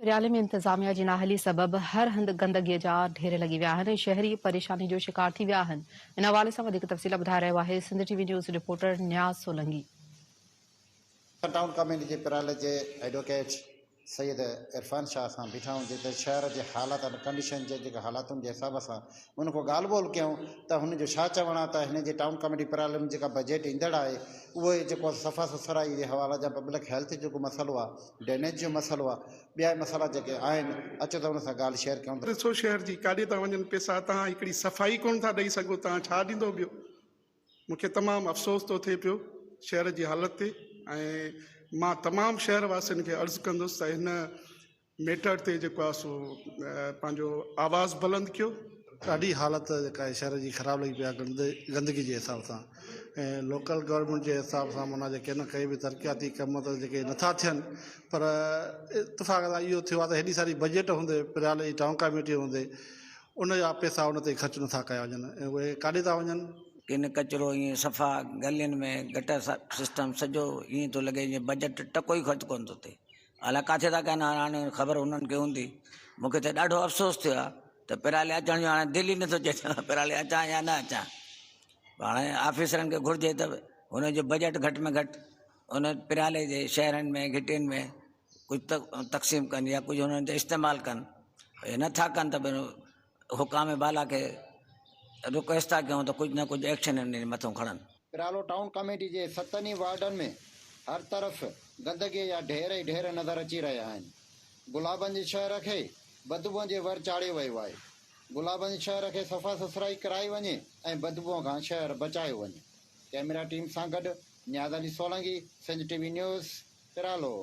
पिराले में इंतजामिया जी नाहली सबब हर हंध गंदगी जा ढेर लगी विया आहिनि। शहरी परेशानी जो शिकार थी विया आहिनि। इन हवाले सां वधीक तफ़सील ॿुधाए रहियो आहे Sindh TV news reporter Niaz Solanki. Town committee के पिराले जे एडवोकेट सैयद इरफान शाह सां बीठा हूँ जिते शहर के हालात कंडीशन के हालातुनि के हिसाब से उनको ॻाल्हि ॿोल कयूं त हुनजो छा चवणु आहे त हिन जे टाउन कमेटी पिराले में जेका बजट ईंदड़ आहे उहे जेको सफ़ा सुथराई जे हवाले जा पब्लिक हेल्थ जो मसलो आहे ड्रेनेज जो मसलो आहे ॿिया मसला जेके आहिनि अचो त हुन सां ॻाल्हि शेयर कयूं। ॾिसो शहर जी काॾे था वञनि पैसा, तव्हां हिकिड़ी सफ़ाई कोन था ॾेई सघो, तव्हां छा ॾींदो ॿियो। मूंखे तमामु अफ़सोस थो थिए पियो शहर जी हालत ते, ऐं मां तमामु शहर वासियुनि खे अर्ज़ु कंदुसि त हिन मैटर ते जेको आहे सो पंहिंजो आवाज़ बुलंद कयो। ॾाढी हालत जेका आहे शहर जी ख़राबु लॻी पई आहे गंदगी जे हिसाब सां, ऐं लोकल गवर्नमेंट जे हिसाब सां माना जेके न कई बि तरक़ियाती कम त जेके नथा थियनि, पर इतफ़ाक़ सां इहो थियो आहे त हेॾी सारी बजट हूंदे पिराले जी टाउन कमेटी हूंदे उन जा पैसा उन ते ख़र्च नथा कया वञनि, ऐं उहे काॾे था वञनि। किन कचरो ईअं सफ़ा गलियुनि में गटर सिस्टम सॼो ईअं थो लॻे जीअं बजट टको ई ख़र्च कोन थो थिए। अलाए किथे था कनि, हाणे ख़बर हुननि खे हूंदी। मूंखे त ॾाढो अफ़सोस थियो आहे त पिराले अचण जो हाणे दिलि ई नथो अचे पिराले अचां या न अचां। हाणे ऑफिसरनि खे घुरिजे त हुनजो बजट घटि में घटि उन पिराले जे शहरनि में घिटियुनि में कुझु तक़सीम कनि या कुझु हुननि जो इस्तेमालु कनि। हे नथा कनि त हुकाम बाला खे रिक्वेस्ट था कयूं त कुछ न कुछ एक्शन इन मथों खणनि। पिरालो टाउन कमेटी के 7 वार्डन में हर तरफ गंदगी या ढेर ही ढेर नज़र अची रहा है। गुलाबगंज शहर के बदबूअ के वर चाढ़ियो वियो आहे। गुलाबगंज शहर के सफ़ा सुथराई कराई वञे ऐं बदबूअ खां शहर बचायो वञे। कैमरा टीम सां गॾु न्याज़ अली सोलंकी, सिंध टीवी न्यूज़, पिरालो।